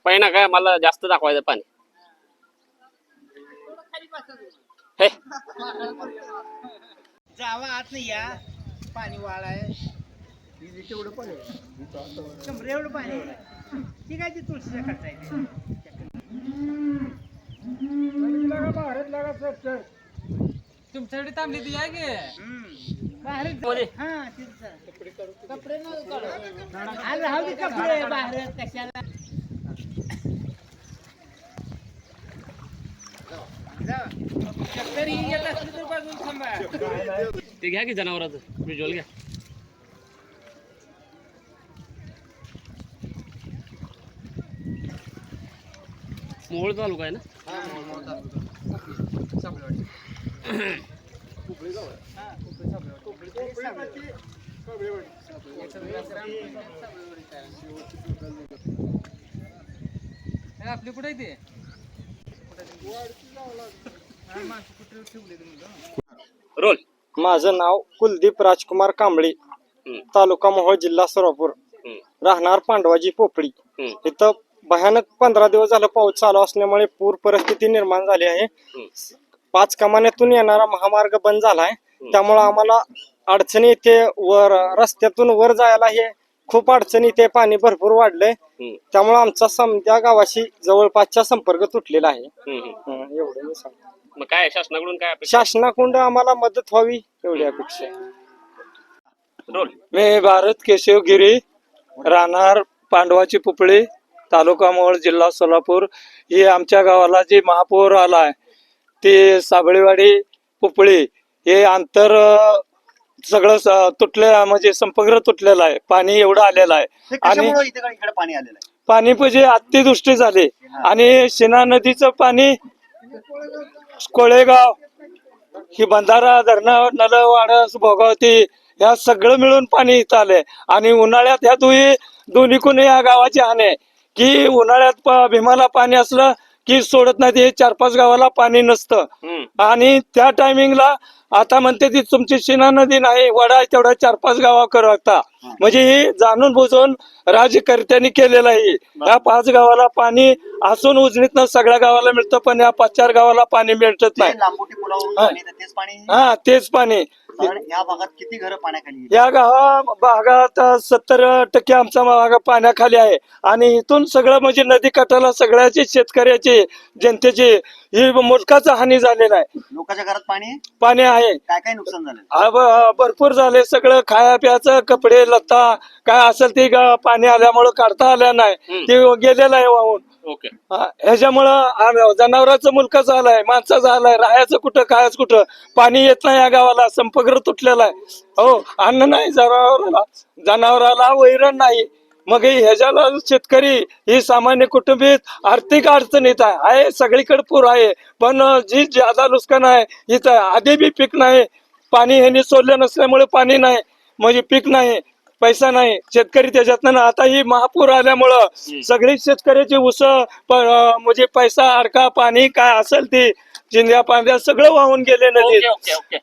पहिना काय मला जास्त दाखवायचं पाणी हे जावा आत नाही या पाणी वाळाय तेवढं पण शंभर एवढं पाणी ठीक आहे. ती तुळशीच्या खर्च आहे तुमच्याकडे थांबली ती आहे की बाहेर हा कपडे राहू दे कपडे बाहेर कशाला तरी येत असली तर बाजून थांबा. ते घ्या की जनावरांचं व्हिज्युअल घ्या. मोहोळ तालुका आहे ना. आपली कुठे ते रोल. माझं नाव कुलदीप राजकुमार कांबळे, तालुका मोहोळ, जिल्हा सोलापूर, राहणार पांडवाजी पोपळी. इथं भयानक 15 दिवस झालं पाऊस चालू असल्यामुळे पूर परिस्थिती निर्माण झाली आहे. 5 कमान्यातून येणारा महामार्ग बंद झालाय, त्यामुळे आम्हाला अडचणी इथे वर रस्त्यातून वर जायला हे खूप अडचणी, इथे पाणी भरपूर वाढलंय. त्यामुळे आमचा समजा गावाशी जवळपासचा संपर्क तुटलेला आहे. एवढं मी सांगतो. मग काय शासनाकडून काय अपेक्षा? शासनाकडून आम्हाला मदत व्हावी एवढी अपेक्षा आहे. रोल. मी भारत केशवगिरी, राहणार पांडवाची पुपळी, तालुका मोहोळ, जिल्हा सोलापूर. ही आमच्या गावाला जे महापूर आलाय ते साबळेवाडी पुपळी हे अंतर सगळं तुटले, म्हणजे संपर्क तुटलेला आहे. पाणी एवढं आलेलं आहे आणि इकडे पाणी आलेलं आहे. पाणी म्हणजे अतिवृष्टी झाली आणि शिना नदीचं पाणी कोळेगाव ही बंधारा धरणं नलवाड भोगावती ह्या सगळं मिळून पाणी इथं आलंय. आणि उन्हाळ्यात ह्या दोन्हीकून या गावाची हानी आहे की उन्हाळ्यात भीमाला पाणी असलं की सोडत नाही, हे 4-5 गावाला पाणी नसतं. आणि त्या टायमिंगला आता म्हणते ती तुमची शिना नदी नाही, वडा तेवढा 4-5 गावा करता. म्हणजे हे जाणून बुजून राज्यकर्त्यांनी केलेलं आहे. या 5 गावाला पाणी असून उजनीतनं सगळ्या गावाला मिळतं, पण या 5-4 गावाला पाणी मिळत नाही. लांबोटी पुलावरून तेच पाणी. हा, तेच पाणी. या भागात किती घरं पाण्याखाली? या भागात 70% आमचा भाग पाण्याखाली आहे. आणि इथून सगळं म्हणजे नदी काठाला सगळ्याचे शेतकऱ्याचे जनतेचे ही मोलकाचा हानी झालेला आहे. लोकांच्या घरात पाणी आहे. काय काय नुकसान झालं? भरपूर झाले. सगळं खाया प्यायचं, कपडे लत्ता काय असेल ते पाणी आल्यामुळं काढता आल्या नाही, ते गेलेलं आहे वाहून. ओके. ह्याच्यामुळं जनावरांचं मुलकाच आलाय, माणसाचं आलाय, राहायचं कुठं, खायचं कुठं. पाणी येत नाही या गावाला, संपर्क तुटलेला आहे. हो, अन्न नाही जनावराला वैरण नाही. मग ह्याच्याला शेतकरी ही सामान्य कुटुंबीत आर्थिक अडचणीत आहे. सगळीकडे पूर आहे, पण जी ज्यादा नुकसान आहे इथं आधी बी पीक नाही. पाणी ह्यांनी सोडलं नसल्यामुळे पाणी नाही, म्हणजे पीक नाही, पैसा नाही, शेतकरी त्याच्यातनं. आता ही महापूर आल्यामुळं सगळी शेतकऱ्याची ऊस म्हणजे पैसा अडका पाणी काय असेल ते जिंद्या पांद्या सगळं वाहून गेले नदीत. ओके.